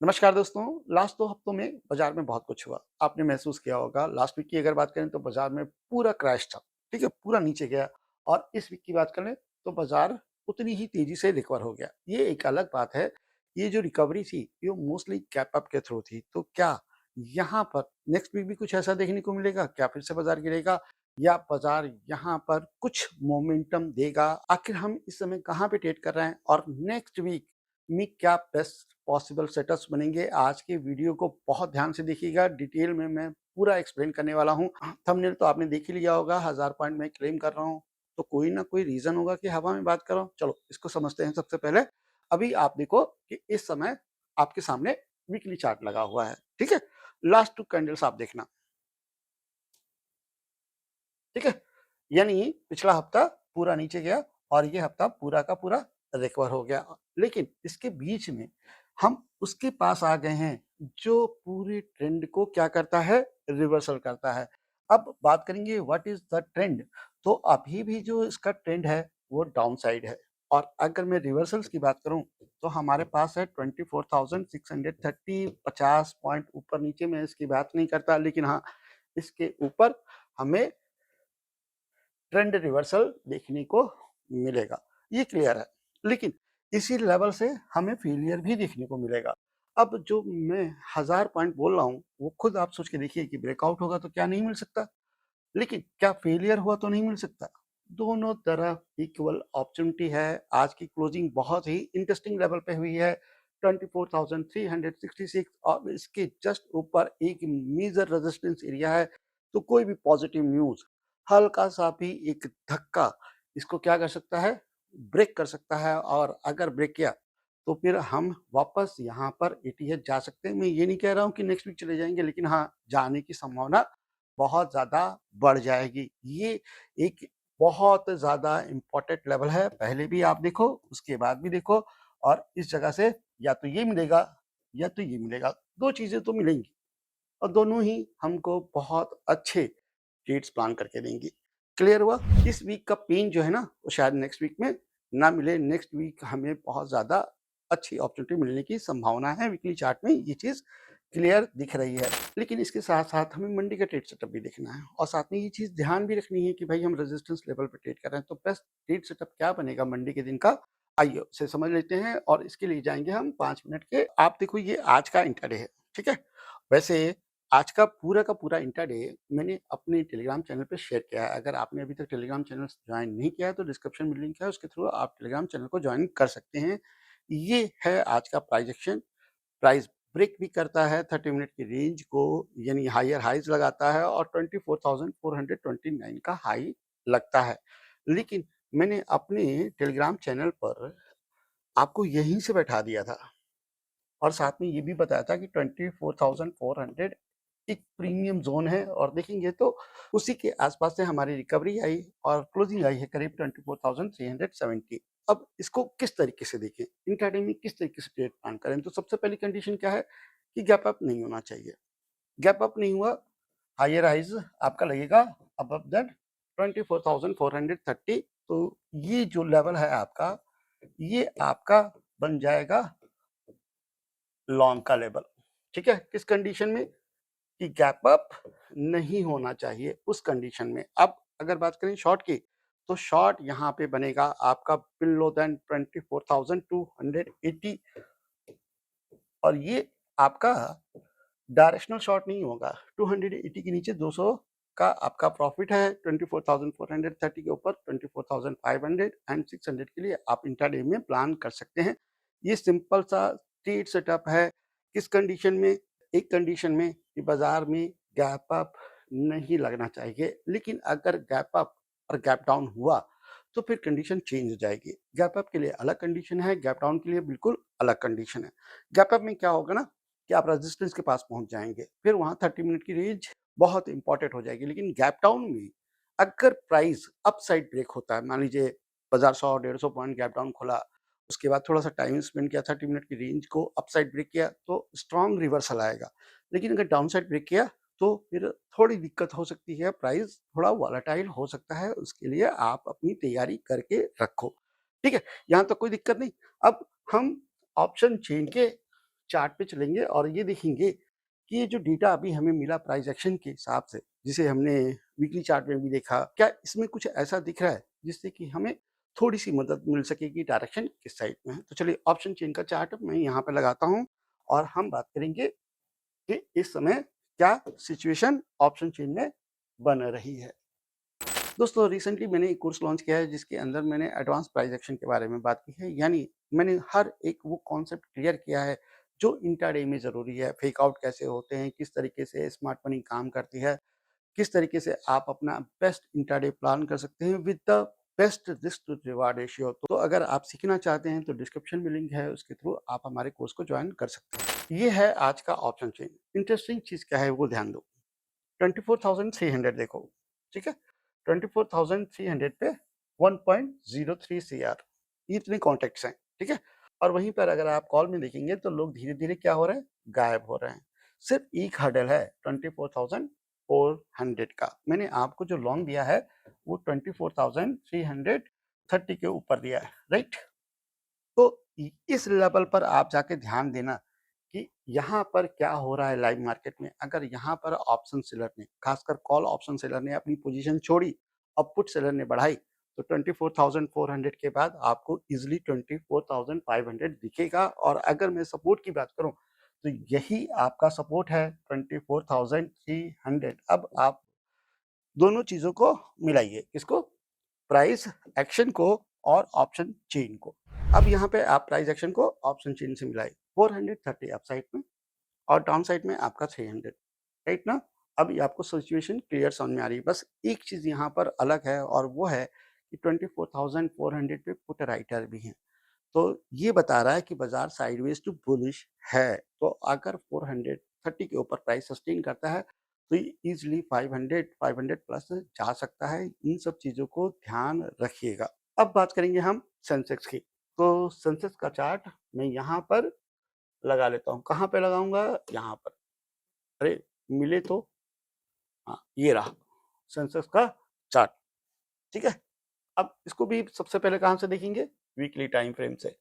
नमस्कार दोस्तों। लास्ट 2 हफ्तों में बाजार में बहुत कुछ हुआ। आपने महसूस किया होगा। लास्ट वीक की अगर बात करें तो बाजार में पूरा क्रैश था, ठीक है? पूरा नीचे गया और इस वीक की बात करें तो बाजार उतनी ही तेज़ी से रिकवर हो गया। ये एक अलग बात है। ये जो रिकवरी थी, ये मोस्टली गैप अप के थ्रू थी। तो क्या यहाँ पर नेक्स्ट वीक भी कुछ ऐसा देखने को मिलेगा? क्या फिर से बाजार गिरेगा या बाजार यहाँ पर कुछ मोमेंटम देगा? आखिर हम इस समय कहाँ पे ट्रेड कर रहे हैं और नेक्स्ट वीक में क्या बेस्ट पॉसिबल सेटअप्स बनेंगे? आज के वीडियो को बहुत ध्यान से देखिएगा। डिटेल में मैं पूरा एक्सप्लेन करने वाला हूँ। थंबनेल तो आपने देख ही लिया होगा। 1000 पॉइंट मैं क्लेम कर रहा हूँ, तो कोई ना कोई रीजन होगा कि हवा में बात कर रहा हूँ। चलो इसको समझते हैं। सबसे पहले अभी आप देखो कि इस समय आपके सामने वीकली चार्ट लगा हुआ है, ठीक है? लास्ट 2 कैंडल्स आप देखना, ठीक है? यानी पिछला हफ्ता पूरा नीचे गया और ये हफ्ता पूरा का पूरा रिकवर हो गया। लेकिन इसके बीच में हम उसके पास आ गए हैं जो पूरे ट्रेंड को क्या करता है? रिवर्सल करता है। अब बात करेंगे व्हाट इज़ द ट्रेंड? तो अभी भी जो इसका ट्रेंड है वो डाउन साइड है और अगर मैं रिवर्सल्स की बात करूँ तो हमारे पास है 24,630 50 पॉइंट ऊपर-नीचे। मैं इसकी बात नहीं करता, लेकिन हाँ, इसके ऊपर हमें ट्रेंड रिवर्सल देखने को मिलेगा, ये क्लियर है। लेकिन इसी लेवल से हमें फेलियर भी देखने को मिलेगा। अब जो मैं 1000 पॉइंट बोल रहा हूँ, वो खुद आप सोच के देखिए कि ब्रेकआउट होगा तो क्या नहीं मिल सकता? लेकिन क्या फेलियर हुआ तो नहीं मिल सकता? दोनों तरफ इक्वल अपॉर्चुनिटी है। आज की क्लोजिंग बहुत ही इंटरेस्टिंग लेवल पे हुई है, 24,366 और इसके जस्ट ऊपर एक मेजर रेजिस्टेंस एरिया है। तो कोई भी पॉजिटिव न्यूज़, हल्का-सा भी एक धक्का इसको क्या कर सकता है? ब्रेक कर सकता है और अगर ब्रेक किया, तो फिर हम वापस यहाँ पर एटीएच जा सकते हैं। मैं ये नहीं कह रहा हूँ कि नेक्स्ट वीक चले जाएँगे, लेकिन हाँ, जाने की संभावना बहुत ज़्यादा बढ़ जाएगी। ये एक बहुत ज़्यादा इम्पोर्टेंट लेवल है। पहले भी आप देखो, उसके बाद भी देखो और इस जगह से या तो ये मिलेगा या तो ये मिलेगा। 2 चीज़ें तो मिलेंगी और दोनों ही हमको बहुत अच्छे ट्रेड्स प्लान करके देंगी। क्लियर हुआ? इस वीक का पेन जो है ना, वो शायद नेक्स्ट वीक में ना मिले। नेक्स्ट वीक हमें बहुत ज़्यादा अच्छी अपॉर्चुनिटी मिलने की संभावना है। वीकली चार्ट में ये चीज़ क्लियर दिख रही है। लेकिन इसके साथ-साथ हमें मंडी का ट्रेड सेटअप भी देखना है और साथ में ये चीज़ ध्यान भी रखनी है कि भाई हम रेजिस्टेंस लेवल पे ट्रेड कर रहे हैं, तो बेस्ट ट्रेड सेटअप क्या बनेगा मंडी के दिन का? आइए उसे समझ लेते हैं और इसके लिए जाएँगे हम 5 मिनट के। आप देखो, ये आज का इंट्राडे है, ठीक है? वैसे आज का पूरा इंट्राडे मैंने अपने टेलीग्राम चैनल पे शेयर किया है। अगर आपने अभी तक टेलीग्राम चैनल ज्वाइन नहीं किया है तो डिस्क्रिप्शन में लिंक है, उसके थ्रू आप टेलीग्राम चैनल को ज्वाइन कर सकते हैं। ये है आज का प्राइस एक्शन। प्राइस ब्रेक भी करता है 30 मिनट की रेंज को, यानी हायर हाइज लगाता है और 24,429 का हाई लगता है। लेकिन मैंने अपने टेलीग्राम चैनल पर आपको यहीं से बैठा दिया था और साथ में ये भी बताया था कि 24,400 एक प्रीमियम ज़ोन है और देखेंगे तो उसी के आसपास से हमारी रिकवरी आई और क्लोजिंग आई है करीब 24,370। अब इसको किस तरीके से देखें? इंट्राडे में किस तरीके से ट्रेड प्लान करें? तो सबसे पहली कंडीशन क्या है कि गैप अप नहीं होना चाहिए। गैप अप नहीं हुआ, हायर हाइज़ आपका लगेगा अबव दैट 24,430। तो ये जो लेवल है आपका, ये आपका बन जाएगा लॉन्ग का लेवल, ठीक है? किस कंडीशन में? कि गैप अप नहीं होना चाहिए उस कंडीशन में। अब अगर बात करें शॉर्ट की, तो शॉर्ट यहाँ पे बनेगा आपका बिलो देन 24,280 और ये आपका डायरेक्शनल शॉर्ट नहीं होगा। 280 के नीचे 200 का आपका प्रॉफिट है। 24,430 के ऊपर 24,500 एंड 600 के लिए आप इंट्राडे में प्लान कर सकते हैं। ये सिंपल सा ट्रेड सेटअप है। किस कंडीशन में? एक कंडीशन में कि बाजार में गैप अप नहीं लगना चाहिए, लेकिन अगर गैप अप और गैप डाउन हुआ तो फिर कंडीशन चेंज हो जाएगी। गैप अप के लिए अलग कंडीशन है, गैप डाउन के लिए बिल्कुल अलग कंडीशन है। गैप अप में क्या होगा ना कि आप रेजिस्टेंस के पास पहुंच जाएंगे, फिर वहां 30 मिनट की रेंज बहुत इंपॉर्टेंट हो जाएगी। लेकिन गैप डाउन में अगर प्राइस अपसाइड ब्रेक होता है, मान लीजिए बाजार 100-150 पॉइंट गैप डाउन खुला, उसके बाद थोड़ा सा टाइम स्पेंड किया, 30 मिनट की रेंज को अपसाइड ब्रेक किया, तो स्ट्रॉन्ग रिवर्सल आएगा। लेकिन अगर डाउन साइड ब्रेक किया तो फिर थोड़ी दिक्कत हो सकती है, प्राइस थोड़ा वॉलेटाइल हो सकता है। उसके लिए आप अपनी तैयारी करके रखो, ठीक है? यहाँ तक कोई दिक्कत नहीं। अब हम ऑप्शन चेन के चार्ट पे चलेंगे और ये देखेंगे कि ये जो डेटा अभी हमें मिला प्राइस एक्शन के हिसाब से, जिसे हमने वीकली चार्ट में भी देखा, क्या इसमें कुछ ऐसा दिख रहा है जिससे कि हमें थोड़ी-सी मदद मिल सके कि डायरेक्शन किस साइड में है? तो चलिए ऑप्शन चेन का चार्ट मैं यहाँ पे लगाता हूँ और हम बात करेंगे कि इस समय क्या सिचुएशन ऑप्शन चेन में बन रही है। दोस्तों रिसेंटली मैंने एक कोर्स लॉन्च किया है जिसके अंदर मैंने एडवांस प्राइस एक्शन के बारे में बात की है, यानी मैंने हर एक वो कॉन्सेप्ट क्लियर किया है जो इंट्राडे में ज़रूरी है। फेक आउट कैसे होते हैं, किस तरीके से स्मार्ट मनी काम करती है, किस तरीके से आप अपना बेस्ट इंट्राडे प्लान कर सकते हैं with the best risk to reward ratio. तो अगर आप सीखना चाहते हैं तो डिस्क्रिप्शन में लिंक है, उसके थ्रू आप हमारे कोर्स को ज्वाइन कर सकते हैं। ये है आज का ऑप्शन चेन। इंटरेस्टिंग चीज़ क्या है वो ध्यान दो। 24,300 देखो, ठीक है? 24,300 पे 1.03 सीआर, ये इतने कॉन्टैक्ट्स हैं, ठीक है? और वहीं पर अगर आप कॉल में देखेंगे तो लोग धीरे-धीरे क्या हो रहे हैं? गायब हो रहे हैं। सिर्फ एक हर्डल है 24,400 का। मैंने आपको जो लॉन्ग दिया है वो 24,330 के ऊपर दिया है, राइट? तो इस लेवल पर आप जाके ध्यान देना कि यहाँ पर क्या हो रहा है लाइव मार्केट में। अगर यहाँ पर ऑप्शन सेलर ने, खासकर कॉल ऑप्शन सेलर ने अपनी पोजीशन छोड़ी और पुट सेलर ने बढ़ाई, तो 24,400 के बाद आपको इजीली 24,500 दिखेगा। और अगर मैं सपोर्ट की बात करूं तो यही आपका सपोर्ट है 24,300। अब आप दोनों चीजों को मिलाइए, किसको? प्राइस एक्शन को और ऑप्शन चेन को। अब यहाँ पे आप प्राइस एक्शन को ऑप्शन चेन से मिलाइए। 430 अप साइड में और डाउन साइड में आपका 300, राइट ना? अब ये आपको सिचुएशन क्लियर समझ में आ रही है। बस एक चीज़ यहाँ पर अलग है और वो है कि 24,400 पे पुट राइटर भी हैं। तो ये बता रहा है कि बाज़ार साइडवेज टू बुलिश है। तो अगर 430 के ऊपर प्राइस सस्टेन करता है तो ये ईज़िली 500, 500 प्लस जा सकता है। इन सब चीज़ों को ध्यान रखिएगा। अब बात करेंगे हम सेंसेक्स की। तो सेंसेक्स का चार्ट मैं यहाँ पर लगा लेता हूँ। कहाँ पे लगाऊँगा? यहाँ पर। अरे! मिले तो हाँ, ये रहा सेंसेक्स का चार्ट, ठीक है? अब इसको भी सबसे पहले कहाँ से देखेंगे? वीकली टाइम फ्रेम से।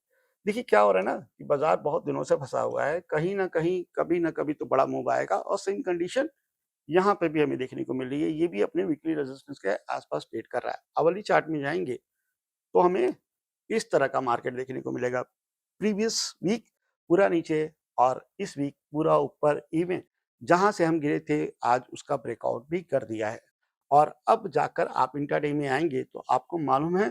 देखिए क्या हो रहा है ना कि बाज़ार बहुत दिनों से फँसा हुआ है। कहीं न कहीं, कभी न कभी तो बड़ा मूव आएगा और सेम कंडीशन यहाँ पे भी हमें देखने को मिल रही है। ये भी अपने वीकली रेजिस्टेंस के आस-पास ट्रेड कर रहा है। अवली चार्ट में जाएँगे तो हमें इस तरह का मार्केट देखने को मिलेगा। प्रीवियस वीक पूरा नीचे और इस वीक पूरा ऊपर इवन जहाँ से हम गिरे थे आज उसका ब्रेकआउट भी कर दिया है। और अब जाकर आप इंट्राडे में आएँगे तो आपको मालूम है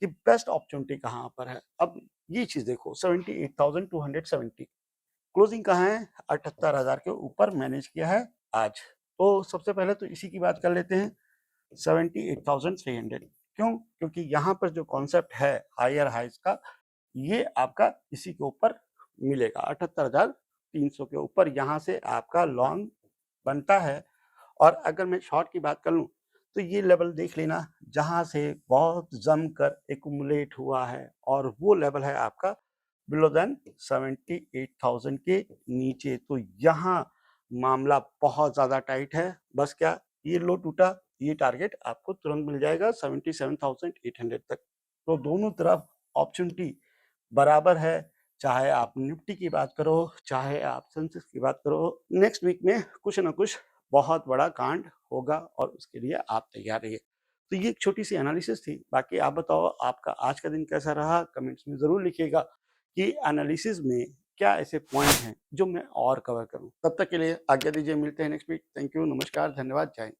कि बेस्ट अपॉर्चुनिटी कहाँ पर है। अब ये चीज़ देखो 78,270 क्लोजिंग कहाँ है? 78,000 के ऊपर मैनेज किया है आज। तो सबसे पहले तो इसी की बात कर लेते हैं 78,300। क्यों? क्योंकि यहाँ पर जो कॉन्सेप्ट है हायर हाइज़ का, ये आपका इसी के ऊपर मिलेगा। 78,300 के ऊपर यहाँ से आपका लॉन्ग बनता है। और अगर मैं शॉर्ट की बात कर लूँ तो ये लेवल देख लेना जहाँ से बहुत जमकर एक्यूमुलेट हुआ है और वो लेवल है आपका बिलो देन 78,000 के नीचे। तो यहाँ मामला बहुत ज़्यादा टाइट है। बस क्या ये लो टूटा, ये टारगेट आपको तुरंत मिल जाएगा 77,800 तक। तो दोनों तरफ अपॉर्चुनिटी बराबर है। चाहे आप निफ्टी की बात करो, चाहे आप सेंसेक्स की बात करो, नेक्स्ट वीक में कुछ ना कुछ बहुत बड़ा कांड होगा और उसके लिए आप तैयार रहिए। तो ये एक छोटी-सी एनालिसिस थी। बाकी आप बताओ आपका आज का दिन कैसा रहा? कमेंट्स में ज़रूर लिखिएगा कि एनालिसिस में क्या ऐसे पॉइंट हैं जो मैं और कवर करूँ। तब तक के लिए आज्ञा दीजिए, मिलते हैं नेक्स्ट वीक। थैंक यू, नमस्कार, धन्यवाद, जय हिंद।